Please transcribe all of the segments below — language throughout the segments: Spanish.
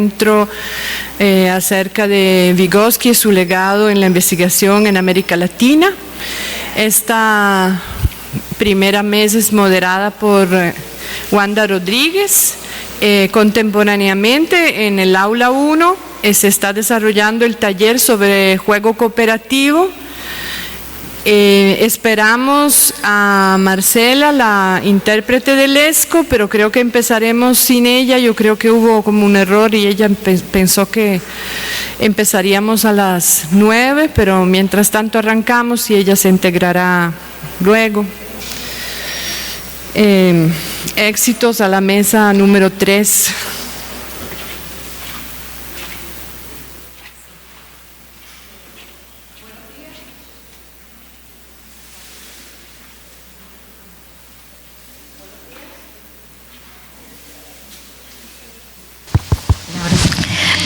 encuentro acerca de Vygotsky y su legado en la investigación en América Latina. Esta primera mesa es moderada por Wanda Rodríguez. Contemporáneamente en el aula 1 se está desarrollando el taller sobre juego cooperativo. Esperamos a Marcela, la intérprete del ESCO, pero creo que empezaremos sin ella. Yo creo que hubo como un error y ella pensó que empezaríamos a las 9, pero mientras tanto arrancamos y ella se integrará luego. Éxitos a la mesa número 3.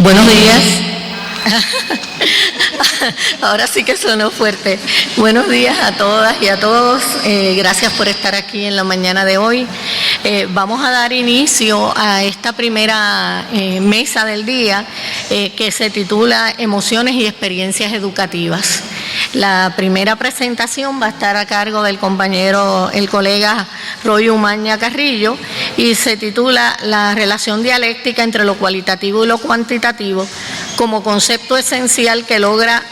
Buenos días. Ahora sí que sonó fuerte. Buenos días a todas y a todos. Gracias por estar aquí en la mañana de hoy. Vamos a dar inicio a esta primera mesa del día que se titula Emociones y experiencias educativas. La primera presentación va a estar a cargo del compañero, el colega Roy Umaña Carrillo, y se titula La relación dialéctica entre lo cualitativo y lo cuantitativo como concepto esencial que logra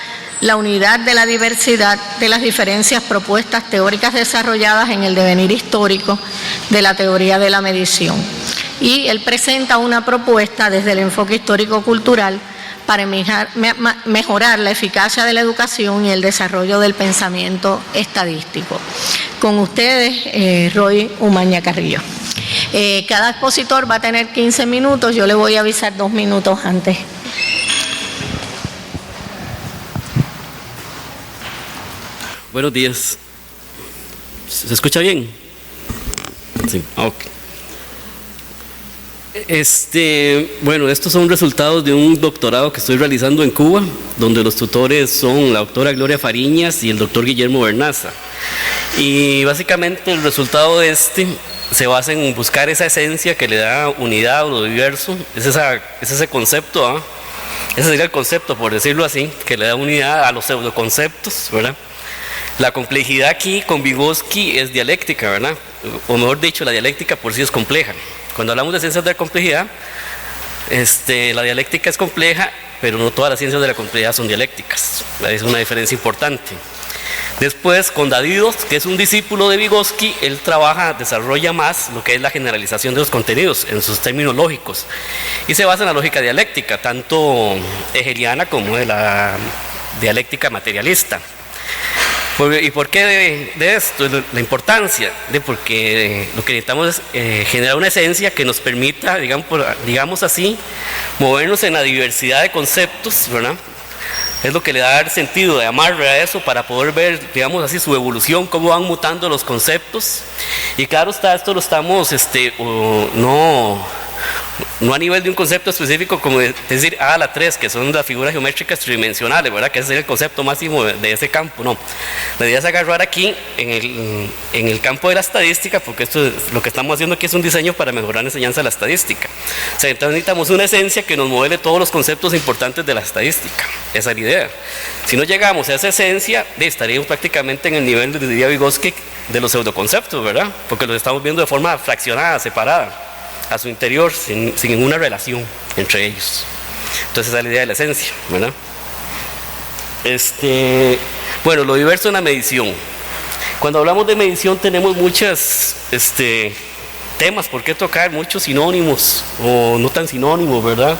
la unidad de la diversidad de las diferencias propuestas teóricas desarrolladas en el devenir histórico de la teoría de la medición. Y él presenta una propuesta desde el enfoque histórico-cultural para mejorar la eficacia de la educación y el desarrollo del pensamiento estadístico. Con ustedes, Roy Umaña Carrillo. Cada expositor va a tener 15 minutos, yo le voy a avisar 2 minutos antes. Buenos días. ¿Se escucha bien? Sí, ok. Bueno, estos son resultados de un doctorado que estoy realizando en Cuba, donde los tutores son la doctora Gloria Fariñas y el doctor Guillermo Bernaza. Y básicamente el resultado de se basa en buscar esa esencia que le da unidad a lo diverso, es ese concepto, ¿eh? Ese sería el concepto, por decirlo así, que le da unidad a los pseudoconceptos, ¿verdad? La complejidad aquí con Vygotsky es dialéctica, ¿verdad? O mejor dicho, la dialéctica por sí es compleja. Cuando hablamos de ciencias de la complejidad, la dialéctica es compleja, pero no todas las ciencias de la complejidad son dialécticas. Es una diferencia importante. Después, con Davidos, que es un discípulo de Vygotsky, él desarrolla más lo que es la generalización de los contenidos en sus términos lógicos. Y se basa en la lógica dialéctica, tanto hegeliana como de la dialéctica materialista. ¿Y por qué de esto? La importancia, porque lo que necesitamos es generar una esencia que nos permita, digamos así, movernos en la diversidad de conceptos, ¿verdad? Es lo que le da sentido de amarre a eso para poder ver, digamos así, su evolución, cómo van mutando los conceptos. Y claro está, esto lo estamos, no a nivel de un concepto específico como decir A a la 3, que son las figuras geométricas tridimensionales, ¿verdad? Que ese es el concepto máximo de ese campo, no. La idea es agarrar aquí en el campo de la estadística, porque esto es, lo que estamos haciendo aquí es un diseño para mejorar la enseñanza de la estadística. O sea, entonces necesitamos una esencia que nos modele todos los conceptos importantes de la estadística. Esa es la idea. Si no llegamos a esa esencia, estaríamos prácticamente en el nivel de diría Vygotsky de los pseudoconceptos, ¿verdad? Porque los estamos viendo de forma fraccionada, separada a su interior, sin ninguna relación entre ellos. Entonces esa es la idea de la esencia, ¿verdad? Bueno, lo diverso en la medición. Cuando hablamos de medición tenemos muchos temas por qué tocar, muchos sinónimos o no tan sinónimos, ¿verdad?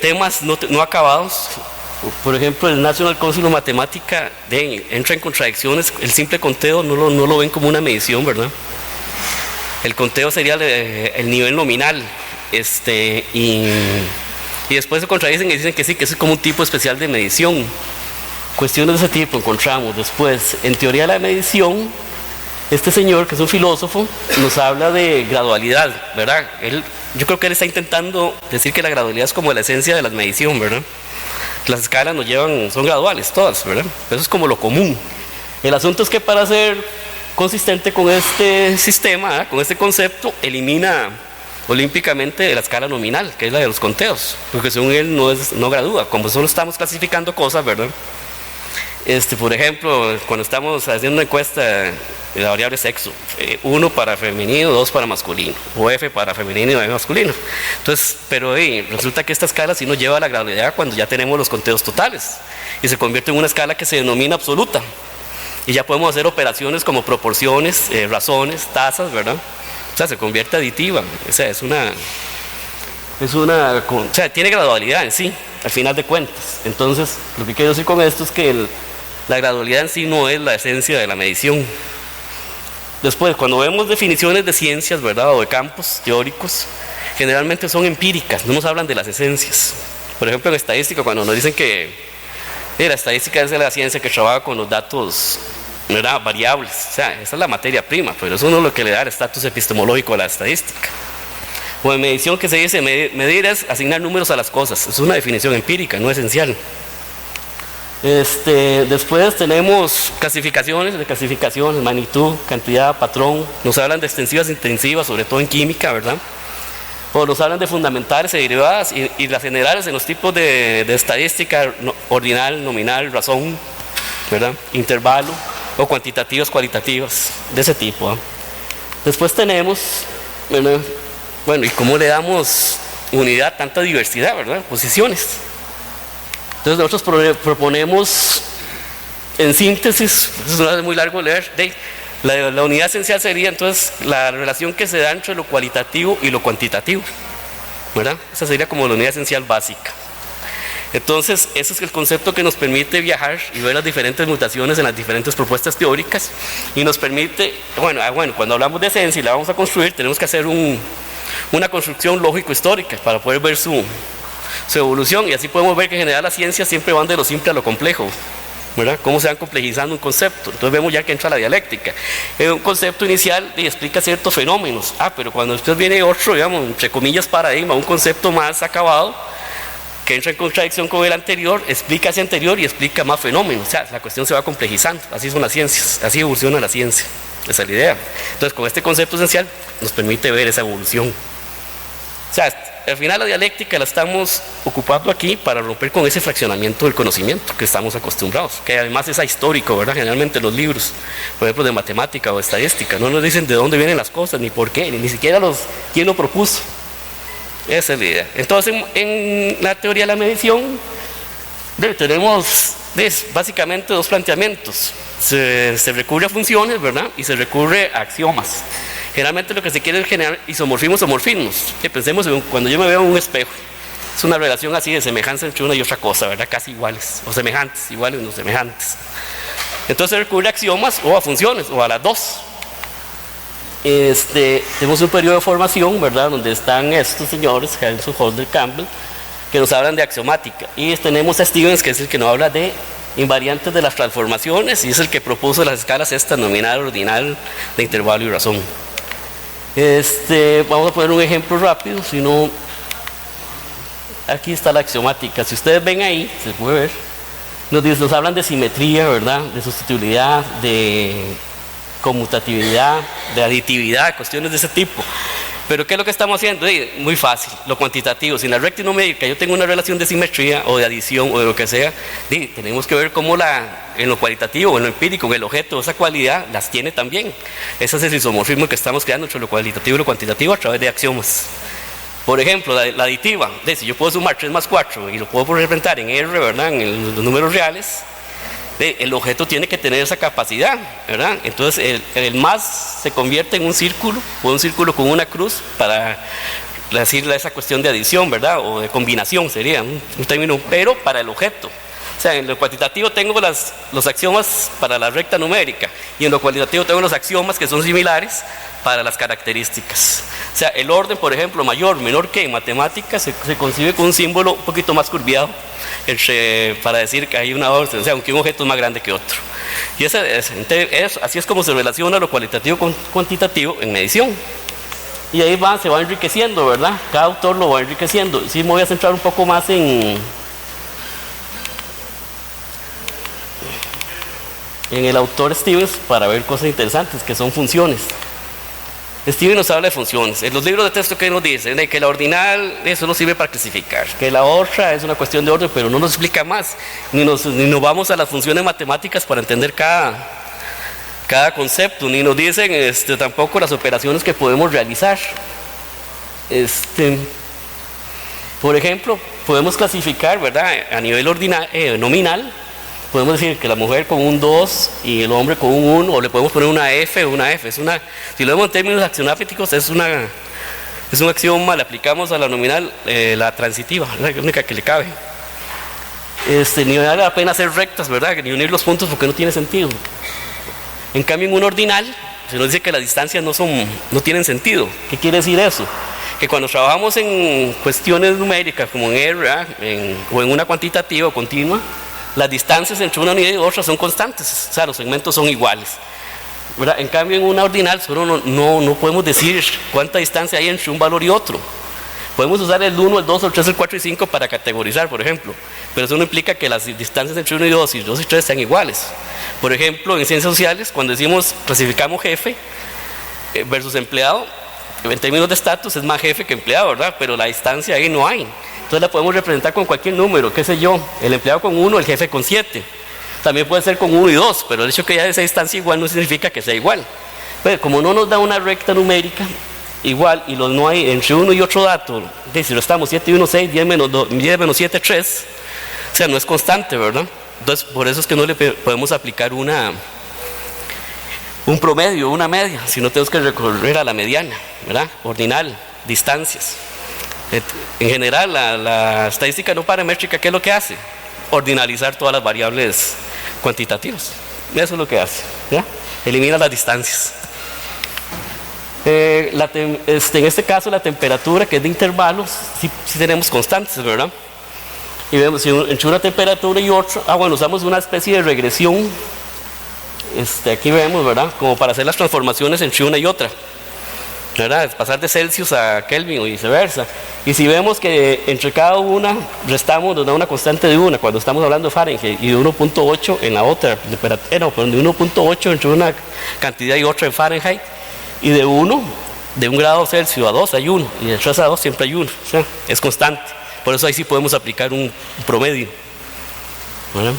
Temas no acabados. Por ejemplo, el National Council of Mathematics entra en contradicciones. El simple conteo no lo ven como una medición, ¿verdad? El conteo sería el nivel nominal, y después se contradicen y dicen que sí, que eso es como un tipo especial de medición. Cuestiones de ese tipo encontramos después. En teoría de la medición, este señor, que es un filósofo, nos habla de gradualidad, ¿verdad? Yo creo que él está intentando decir que la gradualidad es como la esencia de la medición, ¿verdad? Las escalas son graduales todas, ¿verdad? Eso es como lo común. El asunto es que para ser consistente con este sistema, con este concepto, elimina olímpicamente de la escala nominal, que es la de los conteos, porque según él no gradúa, como solo estamos clasificando cosas, ¿verdad? Por ejemplo, cuando estamos haciendo una encuesta de la variable sexo, 1 para femenino, 2 para masculino, o F para femenino y F masculino. Entonces, pero resulta que esta escala sí nos lleva a la gradualidad cuando ya tenemos los conteos totales, y se convierte en una escala que se denomina absoluta, y ya podemos hacer operaciones como proporciones, razones, tasas, ¿verdad? O sea, se convierte aditiva, o sea, o sea, tiene gradualidad en sí, al final de cuentas. Entonces, lo que quiero decir con esto es que la gradualidad en sí no es la esencia de la medición. Después, cuando vemos definiciones de ciencias, ¿verdad?, o de campos teóricos, generalmente son empíricas, no nos hablan de las esencias. Por ejemplo, en estadística, cuando nos dicen que la estadística es la ciencia que trabaja con los datos, ¿verdad?, variables, o sea, esa es la materia prima, pero eso no es lo que le da el estatus epistemológico a la estadística. O en medición, que se dice medir es asignar números a las cosas, es una definición empírica, no esencial. Después tenemos clasificaciones, magnitud, cantidad, patrón, nos hablan de extensivas e intensivas, sobre todo en química, ¿verdad? O nos hablan de fundamentales y derivadas, y las generales en los tipos de estadística, ordinal, nominal, razón, ¿verdad?, intervalo, o cuantitativas, cualitativas, de ese tipo, ¿eh? Después tenemos, ¿verdad?, bueno, ¿y cómo le damos unidad a tanta diversidad, verdad?, posiciones. Entonces nosotros proponemos, en síntesis, eso es muy largo leer, la unidad esencial sería entonces la relación que se da entre lo cualitativo y lo cuantitativo, ¿verdad? Esa sería como la unidad esencial básica. Entonces, ese es el concepto que nos permite viajar y ver las diferentes mutaciones en las diferentes propuestas teóricas, y nos permite, bueno, cuando hablamos de esencia y la vamos a construir, tenemos que hacer una construcción lógico-histórica para poder ver su evolución, y así podemos ver que en general las ciencias siempre van de lo simple a lo complejo, ¿verdad? Cómo se van complejizando un concepto. Entonces vemos ya que entra la dialéctica. Un concepto inicial explica ciertos fenómenos, pero cuando después viene otro, digamos, entre comillas, paradigma, un concepto más acabado, que entra en contradicción con el anterior, explica ese anterior y explica más fenómenos. O sea, la cuestión se va complejizando. Así son las ciencias, así evoluciona la ciencia. Esa es la idea. Entonces, con este concepto esencial nos permite ver esa evolución. O sea, al final la dialéctica la estamos ocupando aquí para romper con ese fraccionamiento del conocimiento que estamos acostumbrados, que además es ahistórico, ¿verdad? Generalmente los libros, por ejemplo, de matemática o estadística, no nos dicen de dónde vienen las cosas, ni por qué, ni siquiera quién lo propuso. Esa es la idea. Entonces, en la teoría de la medición, tenemos básicamente dos planteamientos. Se recurre a funciones, ¿verdad?, y se recurre a axiomas. Generalmente lo que se quiere es generar isomorfismos o morfismos. Pensemos en cuando yo me veo en un espejo, es una relación así de semejanza entre una y otra cosa, ¿verdad?, casi iguales, o semejantes, iguales o semejantes. Entonces se recurre a axiomas o a funciones, o a las dos. Tenemos un periodo de formación, ¿verdad?, donde están estos señores, Henson, Holder, Campbell, que nos hablan de axiomática, y tenemos a Stevens, que es el que nos habla de invariantes de las transformaciones, y es el que propuso las escalas estas, nominal, ordinal, de intervalo y razón. Vamos a poner un ejemplo rápido, si no, aquí está la axiomática. Si ustedes ven ahí, se puede ver, nos hablan de simetría, ¿verdad?, de sustituibilidad, de conmutatividad, de aditividad, cuestiones de ese tipo. Pero ¿qué es lo que estamos haciendo? Muy fácil, lo cuantitativo. Si en la recta y numérica yo tengo una relación de simetría o de adición o de lo que sea, tenemos que ver cómo en lo cualitativo o en lo empírico, en el objeto, esa cualidad las tiene también. Ese es el isomorfismo que estamos creando entre lo cualitativo y lo cuantitativo a través de axiomas. Por ejemplo, la aditiva. Si yo puedo sumar 3 más 4 y lo puedo representar en R, ¿verdad?, en los números reales, el objeto tiene que tener esa capacidad, ¿verdad? Entonces el más se convierte en un círculo, o un círculo con una cruz, para decirle esa cuestión de adición, ¿verdad?, o de combinación sería un término, pero para el objeto. O sea, en lo cuantitativo tengo los axiomas para la recta numérica, y en lo cualitativo tengo los axiomas que son similares para las características. O sea, el orden, por ejemplo, mayor, menor que en matemáticas, se concibe con un símbolo un poquito más curviado, para decir que hay una orden, o sea, aunque un objeto es más grande que otro. Y así es como se relaciona lo cualitativo con cuantitativo en medición. Y ahí se va enriqueciendo, ¿verdad? Cada autor lo va enriqueciendo. Sí, me voy a centrar un poco más en el autor Stevens para ver cosas interesantes, que son funciones. Steven nos habla de funciones. En los libros de texto, ¿qué nos dicen? De que la ordinal, eso no sirve para clasificar. Que la otra es una cuestión de orden, pero no nos explica más. Ni nos vamos a las funciones matemáticas para entender cada concepto. Ni nos dicen tampoco las operaciones que podemos realizar. Por ejemplo, podemos clasificar, ¿verdad? A nivel nominal. Podemos decir que la mujer con un 2 y el hombre con un 1, o le podemos poner una F o una F. Si lo vemos en términos axionápticos, es un axioma, le aplicamos a la nominal la transitiva, es la única que le cabe. Ni vale la pena hacer rectas, ¿verdad? Ni unir los puntos porque no tiene sentido. En cambio, en un ordinal, se nos dice que las distancias no tienen sentido. ¿Qué quiere decir eso? Que cuando trabajamos en cuestiones numéricas, como en R, o en una cuantitativa o continua, las distancias entre una unidad y otra son constantes, o sea, los segmentos son iguales, ¿verdad? En cambio, en una ordinal solo no podemos decir cuánta distancia hay entre un valor y otro. Podemos usar el 1, el 2, el 3, el 4 y 5 para categorizar, por ejemplo, pero eso no implica que las distancias entre 1 y 2 y 2 y 3 sean iguales. Por ejemplo, en ciencias sociales, cuando decimos clasificamos jefe versus empleado, en términos de estatus es más jefe que empleado, ¿verdad? Pero la distancia ahí no hay. Entonces la podemos representar con cualquier número, qué sé yo, el empleado con 1, el jefe con 7. También puede ser con 1 y 2, pero el hecho que haya esa distancia igual no significa que sea igual. Pero como no nos da una recta numérica igual y no hay entre uno y otro dato, si lo estamos 7 y 1, 6, 10 menos 7, 3, o sea, no es constante, ¿verdad? Entonces por eso es que no le podemos aplicar un promedio, una media, si no tenemos que recorrer a la mediana, ¿verdad? Ordinal, distancias. En general, la estadística no paramétrica, ¿qué es lo que hace? Ordinalizar todas las variables cuantitativas. Eso es lo que hace, ¿ya? Elimina las distancias. En este caso, la temperatura, que es de intervalos, sí tenemos constantes, ¿verdad? Y vemos si entre una temperatura y otra, usamos una especie de regresión. Aquí vemos, ¿verdad? Como para hacer las transformaciones entre una y otra, ¿verdad? Pasar de Celsius a Kelvin o viceversa. Y si vemos que entre cada una restamos, nos da una constante de 1 cuando estamos hablando de Fahrenheit y de 1.8 en la otra, de 1.8 entre una cantidad y otra en Fahrenheit, y de 1 grado Celsius a 2 hay 1, y de 3 a 2 siempre hay 1, o sea, es constante. Por eso ahí sí podemos aplicar un promedio, ¿verdad?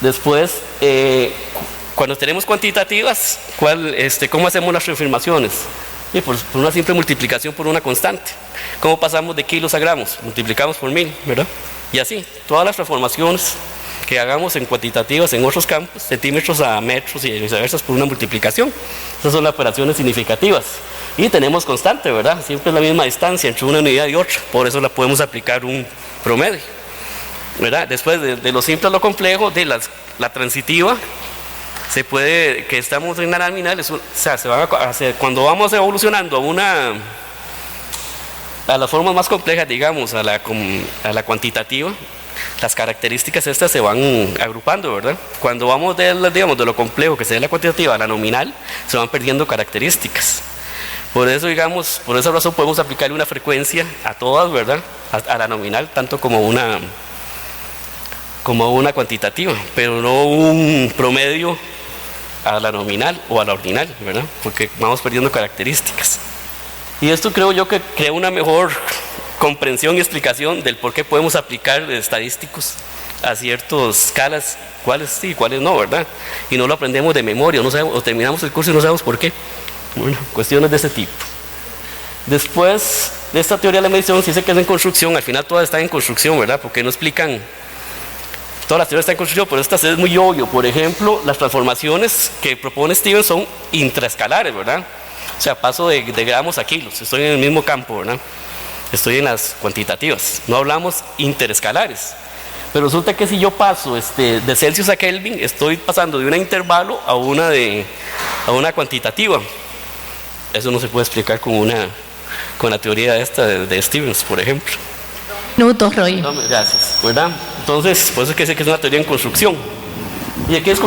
Después, cuando tenemos cuantitativas, ¿cómo hacemos las transformaciones? Y por una simple multiplicación por una constante. ¿Cómo pasamos de kilos a gramos? Multiplicamos por 1000, ¿verdad? Y así, todas las transformaciones que hagamos en cuantitativas en otros campos, centímetros a metros y viceversa, por una multiplicación. Esas son las operaciones significativas. Y tenemos constante, ¿verdad? Siempre es la misma distancia entre una unidad y otra. Por eso la podemos aplicar un promedio, ¿verdad? Después de lo simple a lo complejo, de la transitiva, se puede, que estamos en la nominal, o sea, cuando vamos evolucionando a las formas más complejas, digamos, a la cuantitativa, las características estas se van agrupando, ¿verdad? Cuando vamos de lo complejo, que sería la cuantitativa, a la nominal, se van perdiendo características. Por eso, digamos, por esa razón podemos aplicarle una frecuencia a todas, ¿verdad? A la nominal, tanto como una cuantitativa, pero no un promedio a la nominal o a la ordinal, ¿verdad? Porque vamos perdiendo características. Y esto creo yo que crea una mejor comprensión y explicación del por qué podemos aplicar estadísticos a ciertas escalas, cuáles sí y cuáles no, ¿verdad? Y no lo aprendemos de memoria, no sabemos, o terminamos el curso y no sabemos por qué. Bueno, cuestiones de ese tipo. Después de esta teoría de la medición, se dice que es en construcción, al final todas están en construcción, ¿verdad? Porque no explican, todas las teorías están en construcción, pero esta es muy obvio. Por ejemplo, las transformaciones que propone Steven son intraescalares, ¿verdad? O sea, paso de gramos a kilos, estoy en el mismo campo, ¿verdad? Estoy en las cuantitativas, no hablamos interescalares. Pero resulta que si yo paso de Celsius a Kelvin, estoy pasando de un intervalo a una cuantitativa. Eso no se puede explicar con la teoría esta de Stevens, por ejemplo. Minutos, Roy. No, gracias, ¿verdad? Entonces, por eso es que sé que es una teoría en construcción. Y aquí es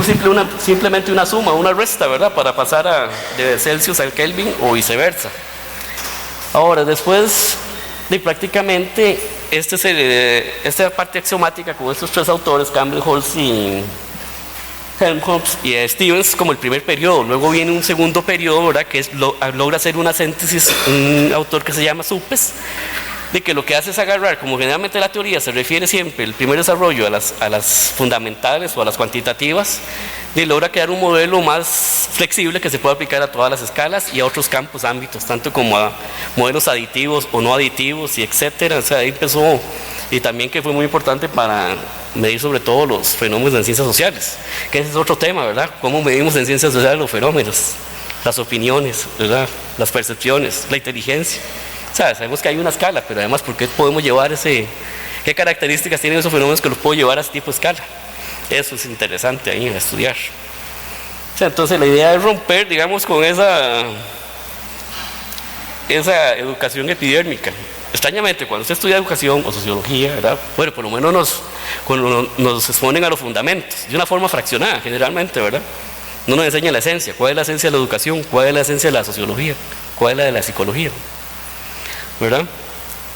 simplemente una suma, una resta, ¿verdad? Para pasar de Celsius al Kelvin o viceversa. Ahora, después de prácticamente esta parte axiomática con estos tres autores, Campbell, Holtz y Helmholtz y Stevens como el primer periodo. Luego viene un segundo periodo, ¿verdad?, que logra hacer una síntesis un autor que se llama Suppes, de que lo que hace es agarrar, como generalmente la teoría se refiere siempre, el primer desarrollo a las fundamentales o a las cuantitativas, y logra crear un modelo más flexible que se puede aplicar a todas las escalas y a otros campos, ámbitos, tanto como a modelos aditivos o no aditivos y etcétera. O sea, ahí empezó, y también que fue muy importante para medir sobre todo los fenómenos en ciencias sociales, que ese es otro tema, ¿verdad? ¿Cómo medimos en ciencias sociales los fenómenos, las opiniones, ¿verdad?, las percepciones, la inteligencia? O sea, sabemos que hay una escala, pero además, ¿por qué podemos llevar qué características tienen esos fenómenos que los puedo llevar a ese tipo de escala? Eso es interesante ahí a estudiar. O sea, entonces la idea es romper, digamos, con esa educación extrañamente, cuando usted estudia educación o sociología, ¿verdad?, bueno, por lo menos nos exponen a los fundamentos, de una forma fraccionada, generalmente, ¿verdad? No nos enseña la esencia. ¿Cuál es la esencia de la educación? ¿Cuál es la esencia de la sociología? ¿Cuál es la de la psicología? ¿Verdad?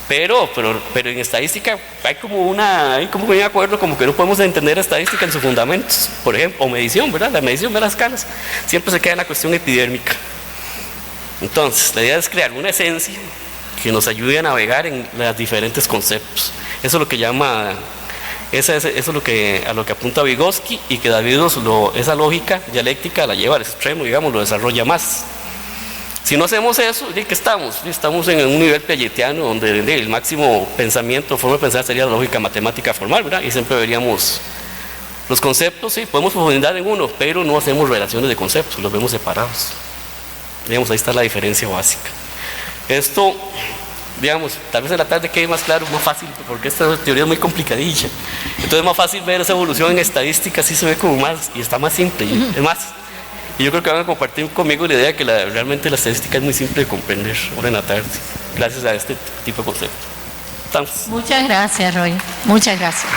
Pero en estadística hay como un acuerdo como que no podemos entender estadística en sus fundamentos, por ejemplo, o medición, ¿verdad? La medición de las escalas siempre se queda en la cuestión epidérmica. Entonces, la idea es crear una esencia que nos ayude a navegar en los diferentes conceptos. Eso es lo que llama, eso es lo que, a lo que apunta Vygotsky, y que David esa lógica dialéctica la lleva al extremo, digamos, lo desarrolla más. Si no hacemos eso, ¿de qué estamos? Estamos en un nivel piagetiano donde el máximo pensamiento, forma de pensar sería la lógica matemática formal, ¿verdad? Y siempre veríamos los conceptos, sí, podemos profundizar en uno, pero no hacemos relaciones de conceptos, los vemos separados. Digamos, ahí está la diferencia básica. Esto, digamos, tal vez en la tarde quede más claro, más fácil, porque esta teoría es muy complicadilla. Entonces es más fácil ver esa evolución en estadística, así se ve como más, y está más simple, es más. Y yo creo que van a compartir conmigo la idea que realmente la estadística es muy simple de comprender ahora en la tarde, gracias a este tipo de concepto. Estamos. Muchas gracias, Roy. Muchas gracias.